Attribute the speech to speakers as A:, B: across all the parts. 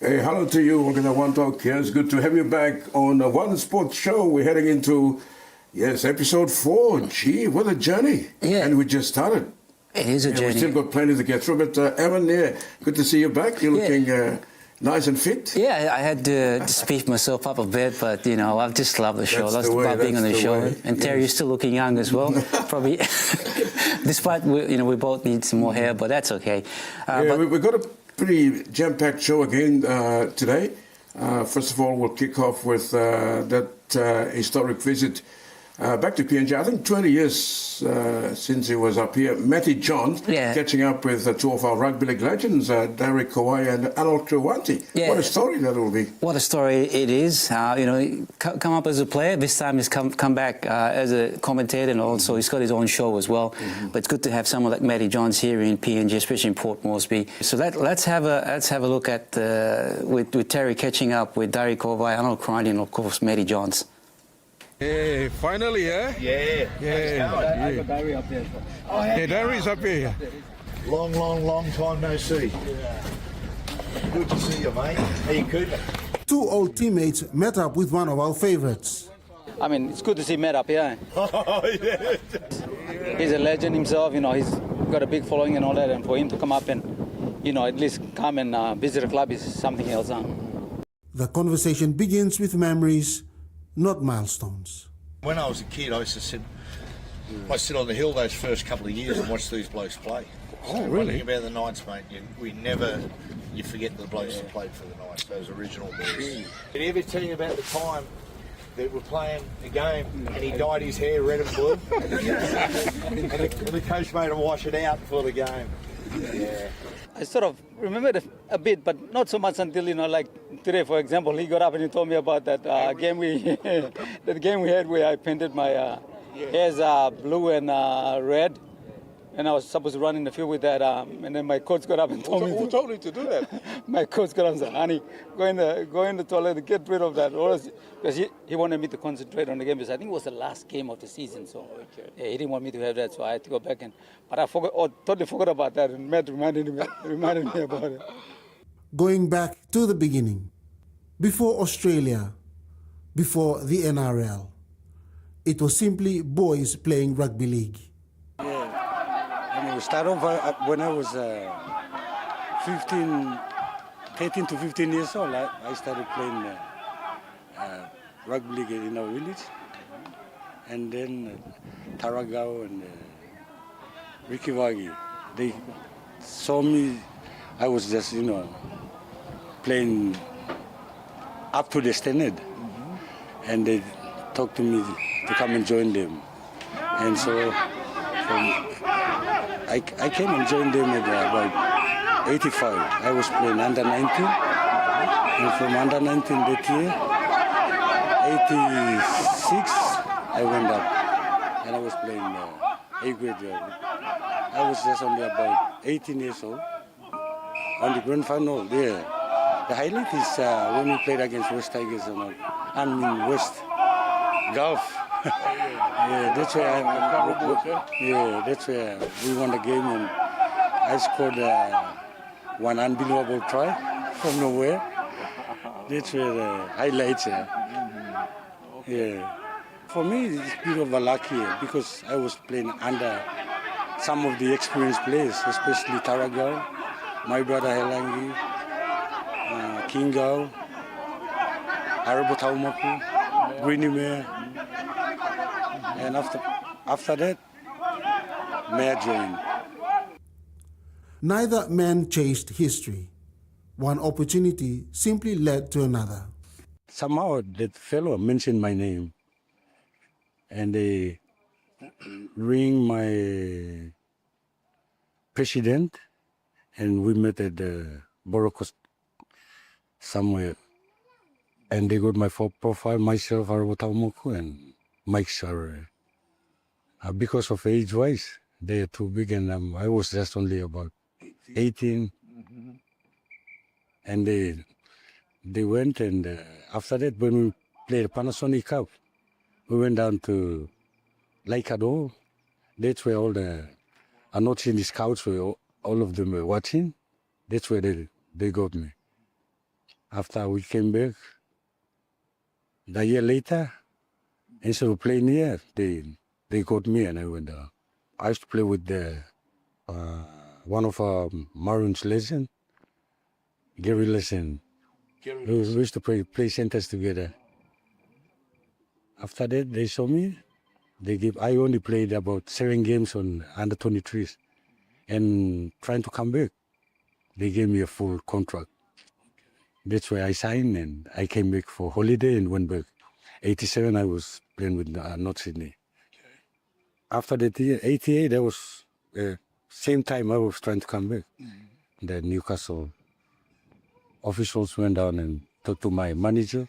A: Hey, hello to you. Welcome to One Talk here. It's good to have you back on the One Sports Show. We're heading into, yes, episode 4. Gee, what a journey.
B: Yeah.
A: And we just started.
B: It is a journey.
A: We've still got plenty to get through. But Evan, yeah, good to see you back. You're looking nice and fit.
B: Yeah, I had to speed myself up a bit, but, you know, I've just loved the show. That's about being on the show.
A: Way.
B: And Terry, you're still looking young as well. Probably, despite, we both need some more hair, but that's okay.
A: We've got a pretty jam-packed show again today. First of all, we'll kick off with that historic visit back to PNG. I think 20 years since he was up here. Matty Johns catching up with two of our rugby league legends, Derek Kawai and Arnold Krewanti.
B: Yeah.
A: What a story that will be.
B: What a story it is. Come up as a player. This time he's come back as a commentator, and also he's got his own show as well. Mm-hmm. But it's good to have someone like Matty Johns here in PNG, especially in Port Moresby. So let's have a look at with Terry catching up with Derek Kawai, Arnold Krewanti, and of course Matty Johns.
C: Hey, finally, eh?
D: Yeah. I got Barry up there.
C: Hey, Darry's up here.
D: Long time no see. Good to see you, mate. How you keeping?
E: Two old teammates met up with one of our favorites.
F: I mean, it's good to see Matt up here.
D: Oh, yeah.
F: He's a legend himself, he's got a big following and all that, and for him to come up and, at least come and visit the club is something else.
E: The conversation begins with memories, not milestones.
D: When I was a kid, I used to sit on the hill those first couple of years and watch these blokes play.
C: Oh, really?
D: One thing about the Knights, mate, you forget the blokes that played for the Knights, those original boys. Did he ever tell you about the time that we're playing a game and he dyed his hair red and blue? and the coach made him wash it out before the game. Yeah.
F: I sort of remembered a bit, but not so much until, like today, for example, he got up and he told me about that game that game we had where I painted my hairs blue and red. And I was supposed to run in the field with that, and then my coach got up and told me.
C: Who told you to do that?
F: My coach got up and said, "Honey, go in the toilet and get rid of that." Because he wanted me to concentrate on the game, because I think it was the last game of the season. So he didn't want me to have that, so I had to go back but I totally forgot about that, and Matt reminded me about it.
E: Going back to the beginning, before Australia, before the NRL, it was simply boys playing rugby league.
G: We started off when I was 13 to 15 years old. I started playing rugby league in our village. And then Taragao and Ricky Wagi, they saw me. I was just, playing up to the standard. Mm-hmm. And they talked to me to come and join them. And so I came and joined them at about 85. I was playing under 19, and from under 19 that year, 86, I went up, and I was playing A grade. I was just only about 18 years old. On the grand final, there. The highlight is when we played against West Tigers, West Gulf. That's where we won the game, and I scored one unbelievable try from nowhere. That's where the highlights are. Yeah. For me, it's a bit of a lucky because I was playing under some of the experienced players, especially Taragao, my brother Helangi, Kingao, Arabo Taumaku, Greeny Mare. And after that, Mayor joined.
E: Neither man chased history. One opportunity simply led to another.
G: Somehow that fellow mentioned my name, and they ring my president, and we met at the Borokos somewhere. And they got my profile, myself, Arabo Taumoku, and Mike Sarre. Because of age-wise, they are too big, and I was just only about 18. Mm-hmm. And they went, and after that, when we played Panasonic Cup, we went down to Laikado. That's where all the Anochi scouts were, all of them were watching. That's where they got me. After we came back, the year later, instead of playing here, they got me and I went down. I used to play with one of our Maroons legend, Gary Lesson. We used to play centers together. After that, they saw me. I only played about 7 games on under 23s, and trying to come back, they gave me a full contract. That's why I signed, and I came back for holiday and went back. 87, I was playing with North Sydney. After that year, 88, that was same time I was trying to come back. The Newcastle officials went down and talked to my manager.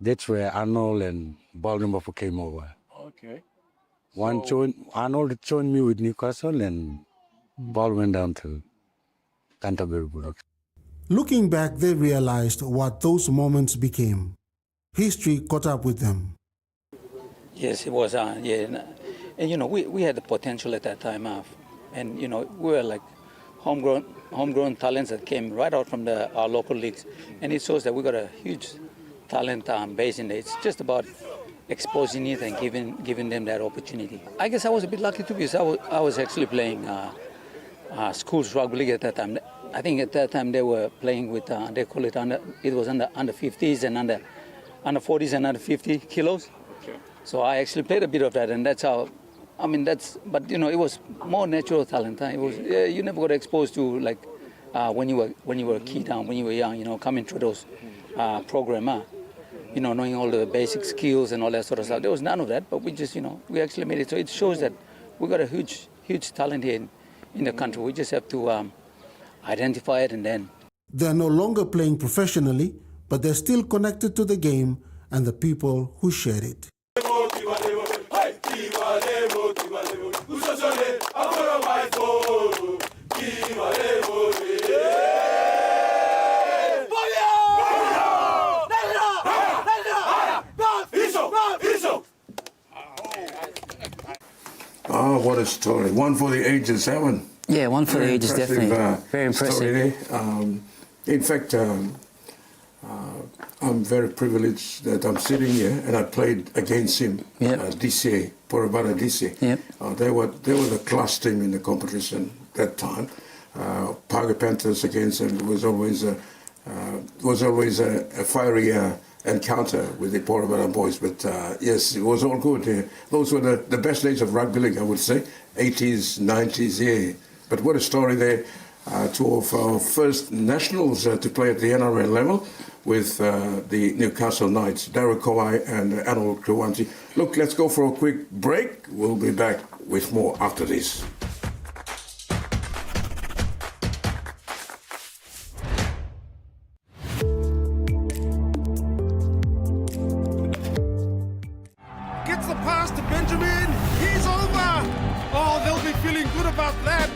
G: That's where Arnold and Baltimore came over.
A: Okay.
G: Arnold joined me with Newcastle, and Ball went down to Canterbury Bulldogs.
E: Looking back, they realized what those moments became. History caught up with them.
F: Yes, it was. Yeah, and you know, we had the potential at that time, and you know, we were like homegrown talents that came right out from our local leagues, and it shows that we got a huge talent base in there. It's just about exposing it and giving them that opportunity. I guess I was a bit lucky too, because I was actually playing schools rugby league at that time. I think at that time they were playing with they call it under 50s and under 40s and under 50 kilos.
A: Okay.
F: So I actually played a bit of that, and that's how. I mean, but you know, it was more natural talent. It was you never got exposed to like when you were a kid, when you were young. You know, coming through those program, you know, knowing all the basic skills and all that sort of stuff. There was none of that, but we just, you know, we actually made it. So it shows that we got a huge talent here in the country. We just have to identify it, and then.
E: They're no longer playing professionally, but they're still connected to the game and the people who share it.
A: Oh, what a story. One for the ages, that one.
B: Yeah, one for the ages, definitely. Very impressive.
A: Story. In fact, I'm very privileged that I'm sitting here, and I played against him, DCA, Porabara DCA.
B: Yep.
A: They were the class team in the competition that time. Paga Panthers against them was always a fiery encounter with the Porabara boys. But yes, it was all good. Those were the best days of rugby league, I would say. 80s, 90s, yeah. But what a story there. Two of our first nationals to play at the NRL level with the Newcastle Knights, Darryl Kowai and Arnold Kluwanti. Look, let's go for a quick break. We'll be back with more after this.
C: Gets the pass to Benjamin. He's over. Oh, they'll be feeling good about that.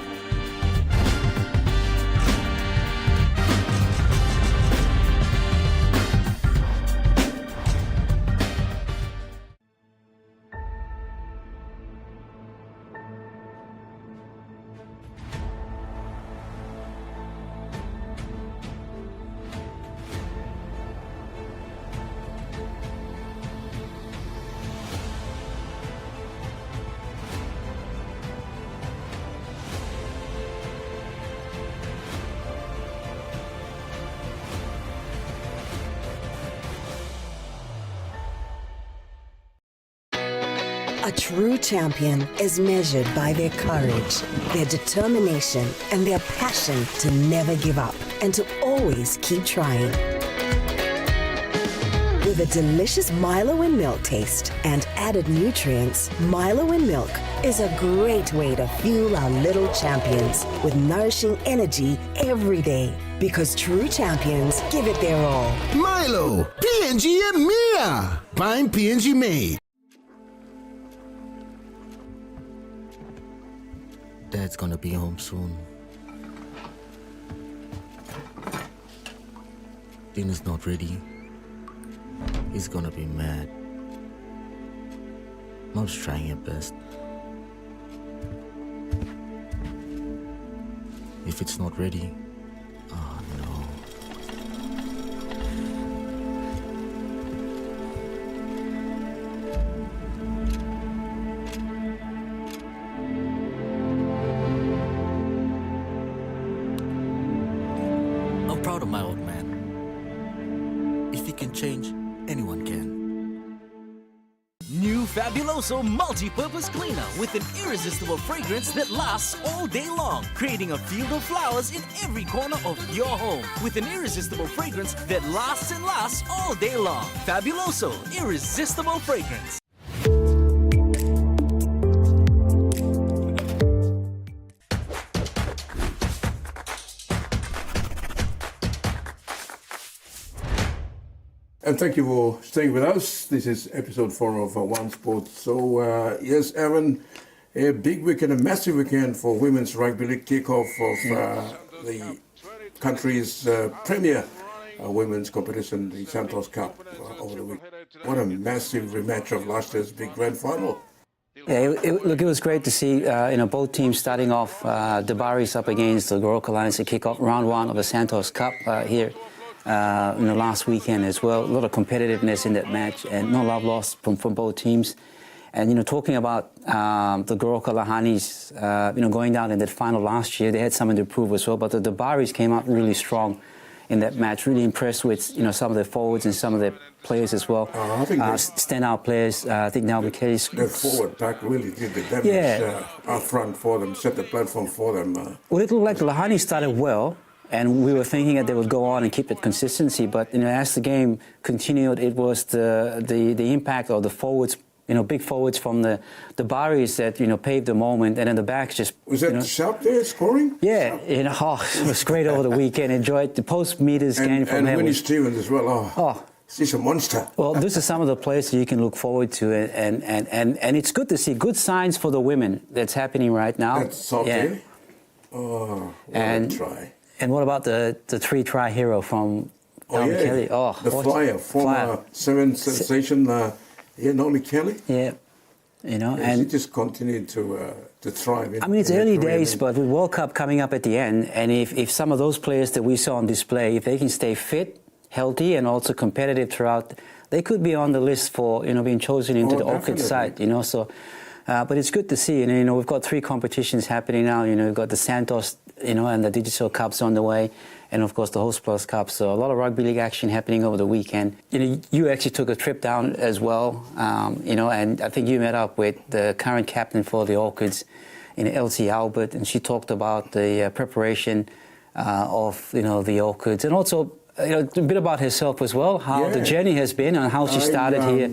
H: A true champion is measured by their courage, their determination, and their passion to never give up and to always keep trying. With a delicious Milo and milk taste and added nutrients, Milo and milk is a great way to fuel our little champions with nourishing energy every day. Because true champions give it their all.
I: Milo, PNG e Mia. Prime PNG made.
J: Dad's gonna be home soon. Dinner's not ready. He's gonna be mad. Mom's trying her best. If it's not ready, oh no. I'm proud of my old man. If he can change, anyone can.
K: New Fabuloso multi-purpose cleaner with an irresistible fragrance that lasts all day long, creating a field of flowers in every corner of your home with an irresistible fragrance that lasts and lasts all day long. Fabuloso, irresistible fragrance.
A: And thank you for staying with us. This is episode 4 of One Sports. So, yes, Aaron, a big weekend, a massive weekend for women's rugby league kickoff of the country's premier women's competition, the Santos Cup, over the week. What a massive rematch of last year's big grand final.
B: Yeah, look, it was great to see both teams starting off. The Baris up against the Goroka Lions to kick off round 1 of the Santos Cup here. In the last weekend as well. A lot of competitiveness in that match and no love lost from both teams. And, talking about the Goroka Lahanis, going down in that final last year, they had something to prove as well. But the Baris came out really strong in that match, really impressed with, some of their forwards and some of their players as well.
A: I think
B: standout players. I think now Kelly's...
A: Their forward pack really did the damage up front for them, set the platform for them.
B: Well, it looked like the Lahanis started well. And we were thinking that they would go on and keep that consistency, but as the game continued, it was the impact of the forwards, big forwards from the Baris that paved the moment, and then the backs just.
A: Was that Sharp there scoring?
B: Yeah, it was great over the weekend. Enjoyed the post meters game from there.
A: And Winnie Stevens as well. She's a monster.
B: Well, this is some of the players that you can look forward to, and it's good to see good signs for the women that's happening right now.
A: That's salty. Oh, what a try.
B: And what about the 3-try hero from Kelly?
A: Oh, the Flyer, former Seven sensation, Nolly Kelly.
B: Yeah,
A: and she just continued to thrive.
B: I mean, it's early days, but with World Cup coming up at the end, and if some of those players that we saw on display, if they can stay fit, healthy, and also competitive throughout, they could be on the list for being chosen into the Orchid side. So. But it's good to see, and we've got 3 competitions happening now. We've got the Santos, and the Digital Cups on the way, and of course the Host Plus Cup. So a lot of rugby league action happening over the weekend. You actually took a trip down as well, and I think you met up with the current captain for the Orchids, Elsie Albert, and she talked about the preparation of the Orchids, and also a bit about herself as well, how the journey has been and how she started here.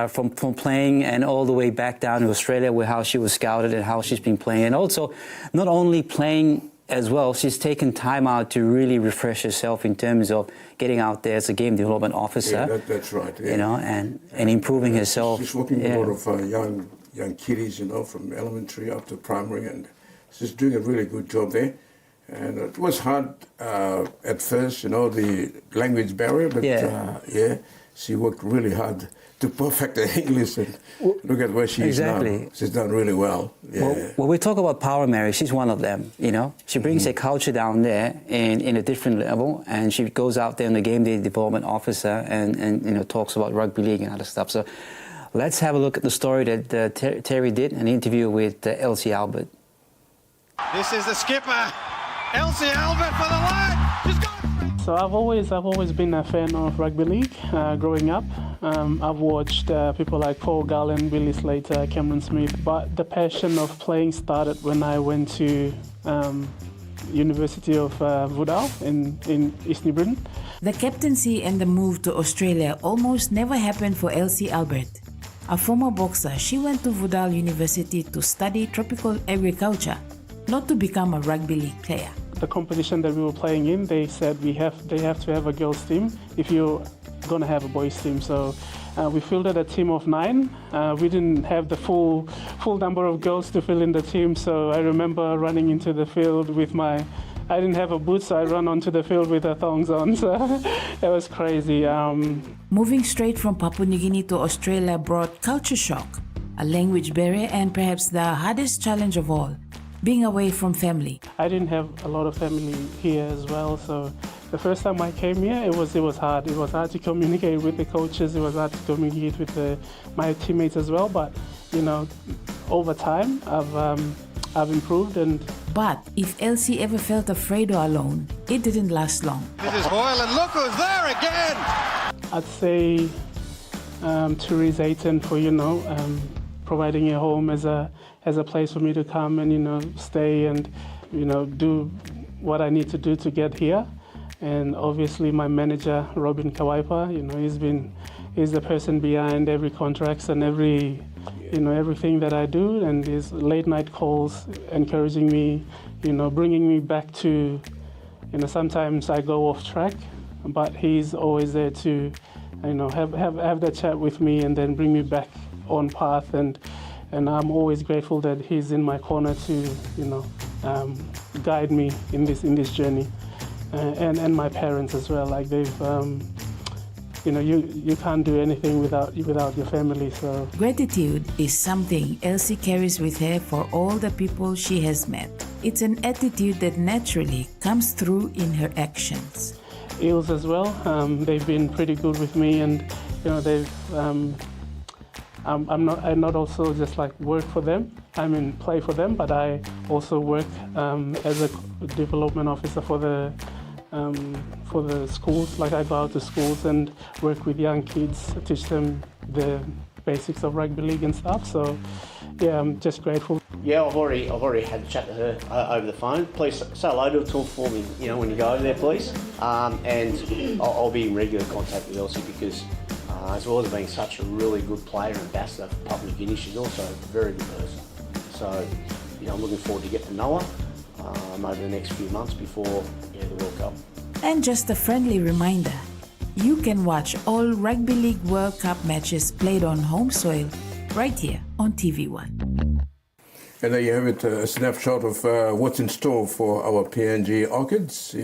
B: From playing and all the way back down to Australia, where how she was scouted and how she's been playing. And also, not only playing as well, she's taken time out to really refresh herself in terms of getting out there as a game development officer.
A: Yeah, that's right. Yeah.
B: And improving herself.
A: She's working with a lot of young kiddies, from elementary up to primary, and she's doing a really good job there. And it was hard at first, the language barrier, but she worked really hard to perfect the English, and look at where she is now. She's done really well. Yeah.
B: Well, we talk about Power Mary. She's one of them. She brings a culture down there in a different level, and she goes out there in the game day development officer and talks about rugby league and other stuff. So let's have a look at the story that Terry did, an interview with Elsie Albert.
C: This is the skipper, Elsie Albert for the line.
L: So I've always been a fan of rugby league growing up. I've watched people like Paul Gallen, Billy Slater, Cameron Smith, but the passion of playing started when I went to University of Woodall in East New Britain.
M: The captaincy and the move to Australia almost never happened for Elsie Albert. A former boxer, she went to Woodall University to study tropical agriculture, not to become a rugby league player.
L: The competition that we were playing in, they said they have to have a girls team if you're going to have a boys team. So we fielded a team of 9. We didn't have the full number of girls to fill in the team. So I remember running into the field with I didn't have a boot, so I ran onto the field with the thongs on. So it was crazy.
M: Moving straight from Papua New Guinea to Australia brought culture shock, a language barrier, and perhaps the hardest challenge of all, being away from family.
L: I didn't have a lot of family here as well, so the first time I came here, it was hard. It was hard to communicate with the coaches. It was hard to communicate with my teammates as well. But over time, I've improved. But
M: if Elsie ever felt afraid or alone, it didn't last long.
C: This is Hoyle, and look who's there again!
L: I'd say to Reese Aiton for, providing a home as a place for me to come and, stay and, do what I need to do to get here. And obviously my manager, Robin Kawaipa, he's the person behind every contracts and everything that I do, and his late night calls encouraging me, bringing me back to, sometimes I go off track, but he's always there to, have that chat with me and then bring me back on path, and I'm always grateful that he's in my corner to, guide me in this journey, and my parents as well. Like they've, you can't do anything without your family. So
M: Gratitude is something Elsie carries with her for all the people she has met. It's an attitude that naturally comes through in her actions.
L: Eels as well, they've been pretty good with me, and they've. I'm not also just like work for them. I mean play for them, but I also work as a development officer for the schools. Like I go out to schools and work with young kids, teach them the basics of rugby league and stuff. So yeah, I'm just grateful.
N: Yeah, I've already had a chat to her over the phone. Please say hello to her for me, when you go over there, please. And I'll be in regular contact with Elsie because as well as being such a really good player and ambassador for Papua New Guinea, she's also a very good person. So, I'm looking forward to get to know her over the next few months before the World Cup.
M: And just a friendly reminder, you can watch all Rugby League World Cup matches played on home soil right here on TV1.
A: And there you have it, a snapshot of what's in store for our PNG Orchids.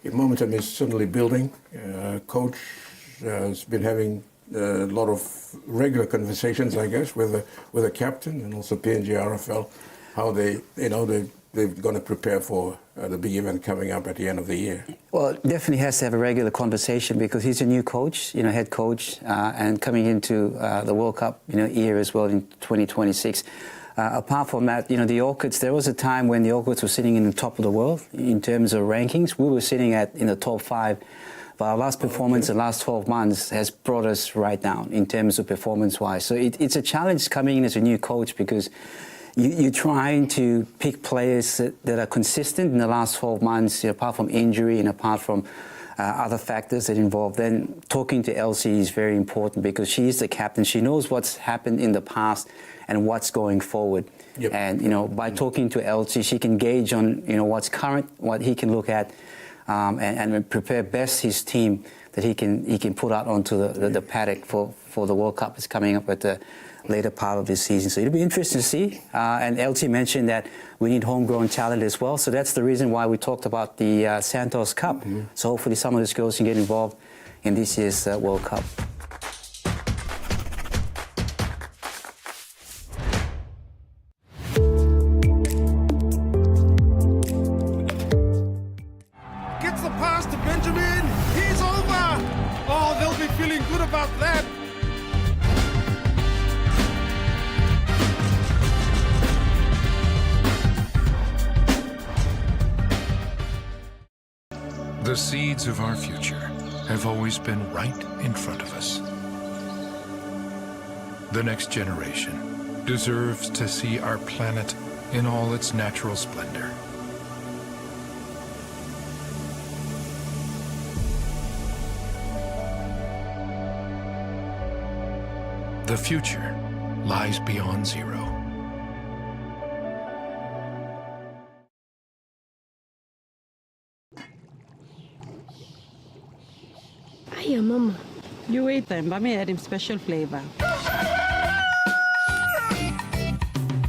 A: Momentum is certainly building. Coach has been having a lot of regular conversations, I guess, with the captain and also PNG RFL, how they're going to prepare for the big event coming up at the end of the year.
B: Well, definitely has to have a regular conversation because he's a new coach, head coach, and coming into the World Cup, year as well in 2026. Apart from that, the Orchids, there was a time when the Orchids were sitting in the top of the world in terms of rankings. We were sitting in the top 5. But our last performance in the last 12 months has brought us right down in terms of performance-wise. So it's a challenge coming in as a new coach because you're trying to pick players that are consistent in the last 12 months, apart from injury and apart from other factors that involve. Then talking to Elsie is very important because she is the captain. She knows what's happened in the past and what's going forward. Yep. And, by talking to Elsie, she can gauge on, what's current, what he can look at, and prepare best his team that he can put out onto the paddock for the World Cup that's coming up at the later part of this season. So it'll be interesting to see. And LT mentioned that we need homegrown talent as well. So that's the reason why we talked about the Santos Cup. Mm-hmm. So hopefully some of these girls can get involved in this year's World Cup.
C: Gets the pass to Benjamin. He's over. Oh, they'll be feeling good about that.
O: The seeds of our future have always been right in front of us. The next generation deserves to see our planet in all its natural splendor. The future lies beyond zero.
P: Hiya, Mama.
Q: You wait then, but me add him special flavor.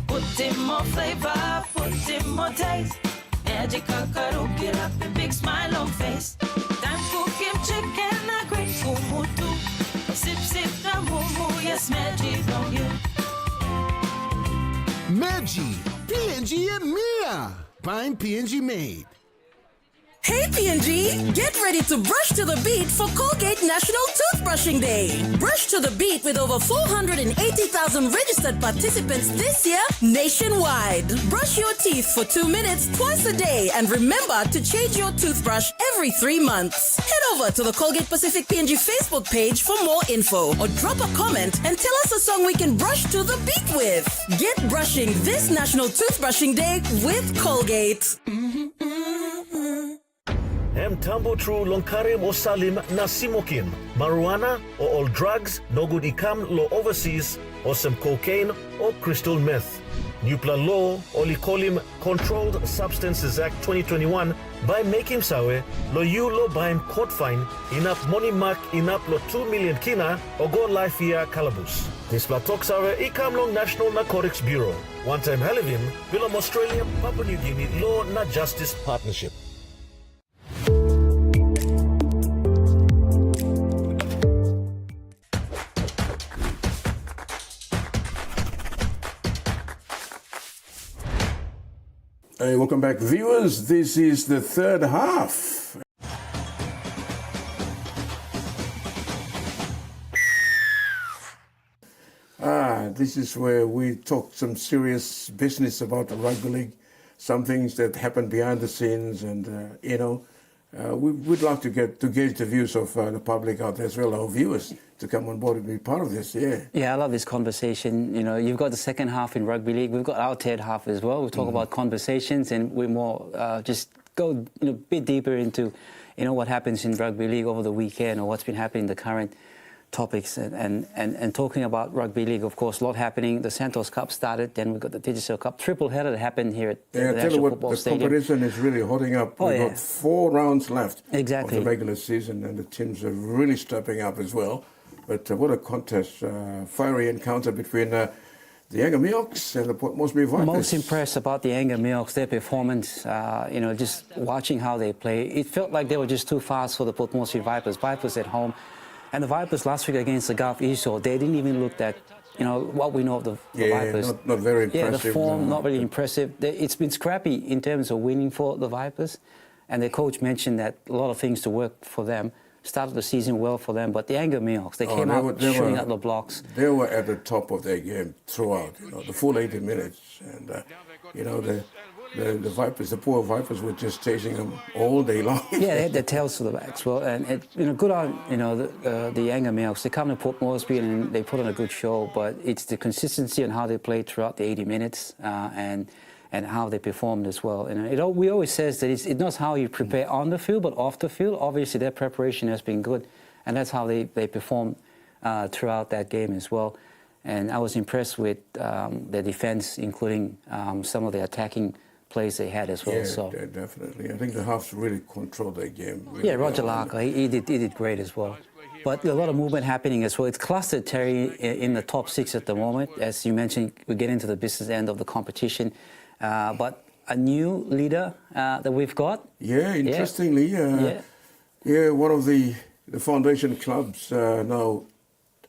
R: Put in more flavor, put in more taste. Magic kakaro, get up and big smile on face. Time for him chicken, a great kumutu. Sip, sip, the moo, yes, magic on you.
I: Maggi, PNG and Mia. Find PNG made.
S: Hey P&G, get ready to brush to the beat for Colgate National Toothbrushing Day. Brush to the beat with over 480,000 registered participants this year nationwide. Brush your teeth for 2 minutes twice a day and remember to change your toothbrush every 3 months. Head over to the Colgate Pacific P&G Facebook page for more info or drop a comment and tell us a song we can brush to the beat with. Get brushing this National Toothbrushing Day with Colgate.
T: Em tambo tru lonkarim o salim na simokin. Marijuana or all drugs no good ikam lo overseas or some cocaine or crystal meth. Nupla law oli kolim Controlled Substances Act 2021 by making sawe lo you lo baim court fine enough money mark enough lo 2 million kina or go life year calabus. This platok sawe ikam long National Narcotics Bureau. One time Halivin, Willem Australia, Papua New Guinea Law na Justice Partnership.
A: Hey, welcome back, viewers. This is the third half. This is where we talk some serious business about the rugby league, some things that happen behind the scenes, and we'd like to gauge the views of the public out there as well, our viewers, to come on board and be part of this.
B: Yeah, I love this conversation. You know, you've got the second half in rugby league. We've got our third half as well. We talk about conversations, and we're more just go a bit deeper into what happens in rugby league over the weekend or what's been happening in the current topics, and talking about rugby league. Of course, a lot happening. The Santos Cup started, then we've got the Digicel Cup triple header that happened here at the National Football Stadium.
A: The competition is really hotting up. We've got 4 rounds left of
B: the
A: regular season, and the teams are really stepping up as well. But what a contest, fiery encounter between the Younger Milks and the Port Moresby Vipers.
B: Most impressed about the Younger Milks, their performance, just watching how they play. It felt like they were just too fast for the Port Moresby Vipers. Vipers at home. And the Vipers last week against the Gulf East, they didn't even look at, what we know of the Vipers.
A: Not very impressive.
B: Yeah, the form, not really impressive. It's been scrappy in terms of winning for the Vipers. And the coach mentioned that a lot of things to work for them. Started the season well for them, but the Younger Milks, they came out shooting at the blocks.
A: They were at the top of their game throughout, the full 80 minutes. And, the Vipers, the poor Vipers were just chasing them all day long.
B: Yeah, they had their tails to the backs. Well, and good on the Younger Milks. They come to Port Moresby and they put on a good show, but it's the consistency and how they played throughout the 80 minutes and how they performed as well. And we always says that it's not how you prepare on the field, but off the field. Obviously, their preparation has been good, and that's how they performed throughout that game as well. And I was impressed with their defense, including some of the attacking plays they had as well.
A: Yeah, definitely. I think the halves really controlled their game. Really
B: Roger Larker, he did great as well. But a lot of movement happening as well. It's clustered, Terry, in the top 6 at the moment. As you mentioned, we get into the business end of the competition. But a new leader that we've got.
A: Yeah, interestingly, one of the foundation clubs now,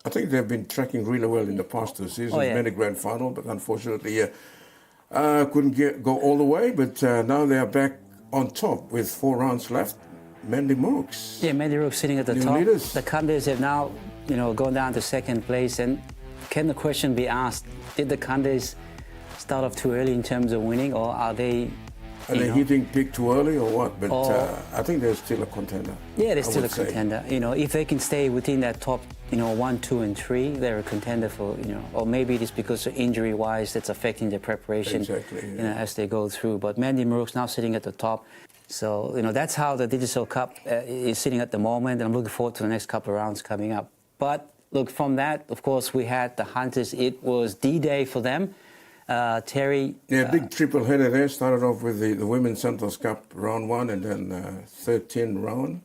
A: I think they've been tracking really well in the past 2 seasons. Made a grand final, but unfortunately couldn't go all the way. But now they are back on top with 4 rounds left. Manly Mooks.
B: Yeah, Manly Mooks sitting at the top.
A: Leaders.
B: The Kandes have now, gone down to second place. And can the question be asked, did the Kandes start off too early in terms of winning, or are they...
A: Are they hitting peak too early or what? But I think they're still a contender.
B: Yeah, they're still a contender. If they can stay within that top, 1, 2, and 3, they're a contender for, or maybe it is because of injury-wise that's affecting their preparation,
A: exactly,
B: as they go through. But Manly Mooks now sitting at the top. So, that's how the Digicel Cup is sitting at the moment, and I'm looking forward to the next couple of rounds coming up. But, look, from that, of course, we had the Hunters. It was D-Day for them. Terry...
A: Yeah, big triple header there. Started off with the Women's Santos Cup round 1, and then 13 round,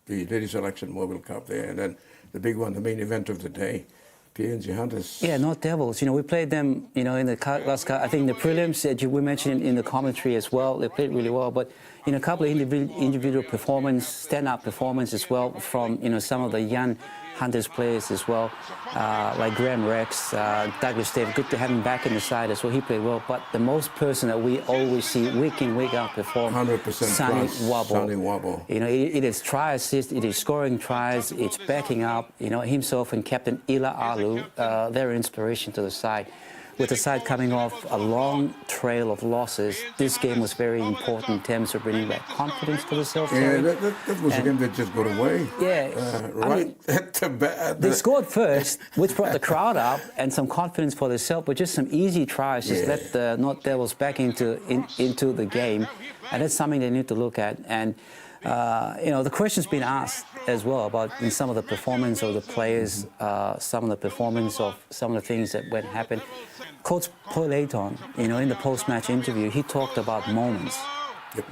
A: the Ladies Selection Mobile Cup there, and then the big one, the main event of the day, PNG Hunters.
B: Yeah, North Devils. We played them, in the last cup. I think the prelims that we mentioned in the commentary as well. They played really well, but a couple of individual performance, stand-up performance as well from some of the young Hunters players as well, like Graham Rex, Douglas Dave. Good to have him back in the side as well. He played well. But the most person that we always see week in, week out perform,
A: 100%
B: Sonny Wobble.
A: Sonny Wobble.
B: You know, it is try assist, it is scoring tries, it's backing up. You know, himself and Captain Ila Alu, they're inspiration to the side. With the side coming off a long trail of losses, this game was very important in terms of bringing back confidence to themselves.
A: Yeah, that was a game that just got away.
B: Yeah,
A: right at the back.
B: They scored first, which brought the crowd up and some confidence for themselves, but just some easy tries, just let the North Devils back into the game, and that's something they need to look at. And you know, the question's been asked as well about in some of the performance of the players, some of the performance of some of the things that went happen. Coach Paul Layton, you know, in the post-match interview, he talked about moments,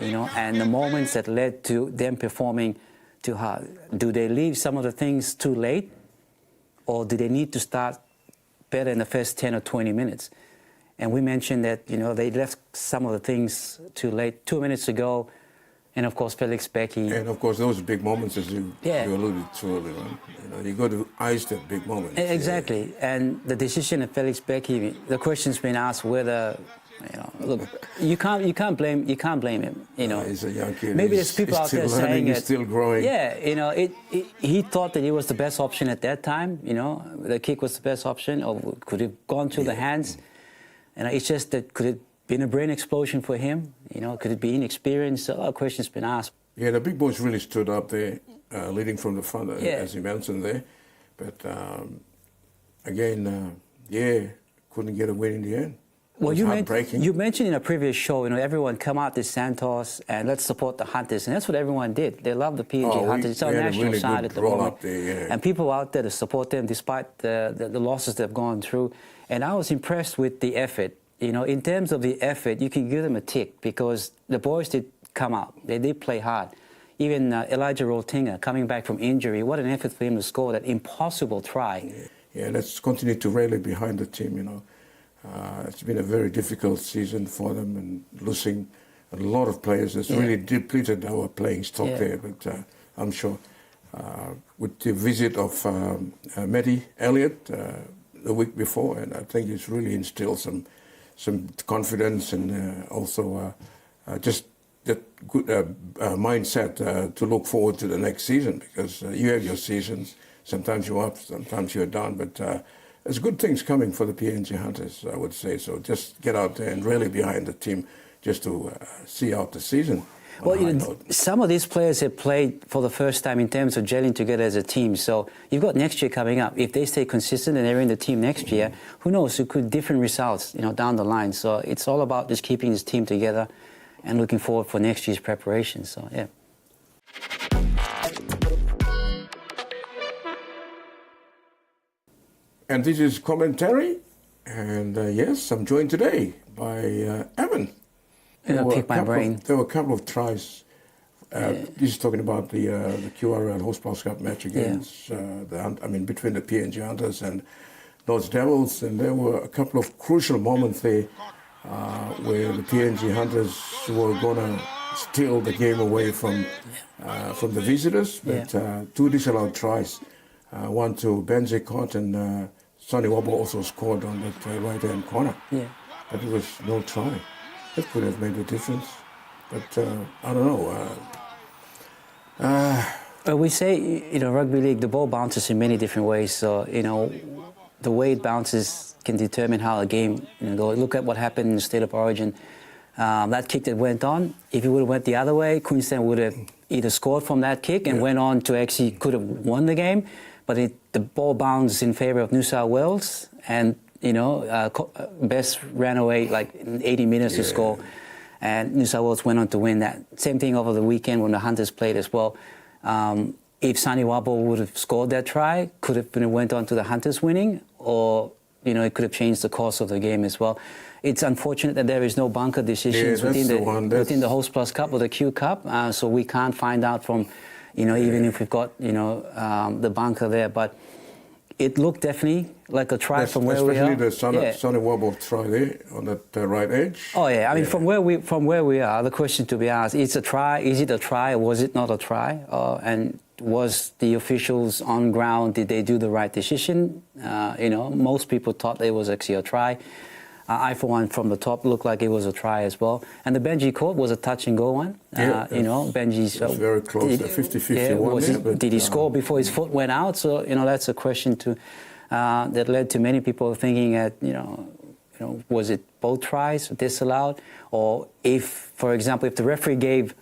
B: you know, and the moments that led to them performing too hard. Do they leave some of the things too late, or do they need to start better in the first 10 or 20 minutes? And we mentioned that, you know, they left some of the things too late. 2 minutes ago, and of course Felix Becky.
A: And of course those big moments, as you alluded to earlier on. You know, you got to ice that big moment.
B: Exactly. And the decision of Felix Becky, the question's been asked whether, you know, look, you can't blame him. You know,
A: he's a young kid.
B: Maybe there's people out there saying
A: he's still growing.
B: Yeah, you know, he thought that it was the best option at that time. You know, the kick was the best option, or could have gone through the hands. And it's just that could it been a brain explosion for him? You know, could it be inexperience? A lot of questions been asked.
A: Yeah, the big boys really stood up there, leading from the front, as you mentioned there. But again, couldn't get a win in the end.
B: Well, you mentioned in a previous show, you know, everyone come out to Santos and let's support the Hunters, and that's what everyone did. They love the PNG Hunters. It's our national really side at the moment, and people out there to support them despite the losses they've gone through. And I was impressed with the effort. You know, in terms of the effort, you can give them a tick because the boys did come out. They did play hard. Even Elijah Roltinga coming back from injury, what an effort for him to score that impossible try.
A: Yeah, let's continue to rally behind the team, you know. It's been a very difficult season for them and losing a lot of players. It's really depleted our playing stock there. But I'm sure with the visit of Matty Elliott the week before, and I think it's really instilled some confidence and also just that good mindset to look forward to the next season, because you have your seasons. Sometimes you're up, sometimes you're down, but there's good things coming for the PNG Hunters, I would say. So just get out there and rally behind the team just to see out the season.
B: Well, you know, some of these players have played for the first time in terms of gelling together as a team. So you've got next year coming up. If they stay consistent and they're in the team next year, who knows? It could different results, you know, down the line. So it's all about just keeping this team together and looking forward for next year's preparation. So yeah.
A: And this is commentary, and yes, I'm joined today by Evan.
B: Pick my brain.
A: There were a couple of tries. This is talking about the QRL Host Cup match against between the PNG Hunters and North Devils, and there were a couple of crucial moments there where the PNG Hunters were gonna steal the game away from the visitors, but two disallowed tries, one to Benji Cott and Sonny Wobble also scored on that right-hand corner.
B: Yeah.
A: But it was no try. That could have made a difference, but I don't know.
B: We say, you know, rugby league, the ball bounces in many different ways. So, you know, the way it bounces can determine how a game, you know, go. Look at what happened in the State of Origin. That kick that went on, if it would have went the other way, Queensland would have either scored from that kick and went on to actually could have won the game. But the ball bounced in favour of New South Wales, and you know, Best ran away like in 80 minutes to score, and New South Wales went on to win that. Same thing over the weekend when the Hunters played as well. If Sonny Wobble would have scored that try, could have went on to the Hunters winning, or you know, it could have changed the course of the game as well. It's unfortunate that there is no bunker decisions within the Host Plus Cup or the Q Cup, so we can't find out from, you know, even if we've got, you know, the bunker there. But it looked definitely like a try from where we are.
A: Especially the Sonny Wobble try there on that right edge.
B: Oh yeah, I mean from where we are, the question to be asked: is it a try? Is it a try? Or was it not a try? And was the officials on ground, did they do the right decision? Most people thought it was actually a try. I, for one, from the top, looked like it was a try as well. And the Benji caught was a touch and go one. Benji's
A: very close, 50-50
B: did he score before his foot went out? So, that's a question that led to many people thinking that, was it both tries disallowed? Or if, for example, if the referee gave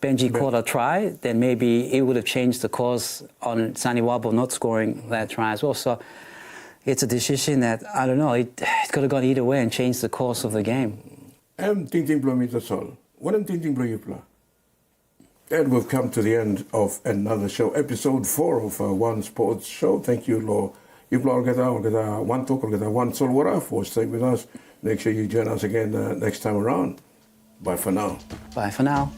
B: Benji caught a try, then maybe it would have changed the course on Sunny Wabo not scoring that try as well. So it's a decision that, I don't know, it could have gone either way and changed the course of the game.
A: And we've come to the end of another show, episode 4 of One Sports Show. Thank you, Lo. One Talk, One Solwara for staying with us. Make sure you join us again next time around. Bye for now.
B: Bye for now.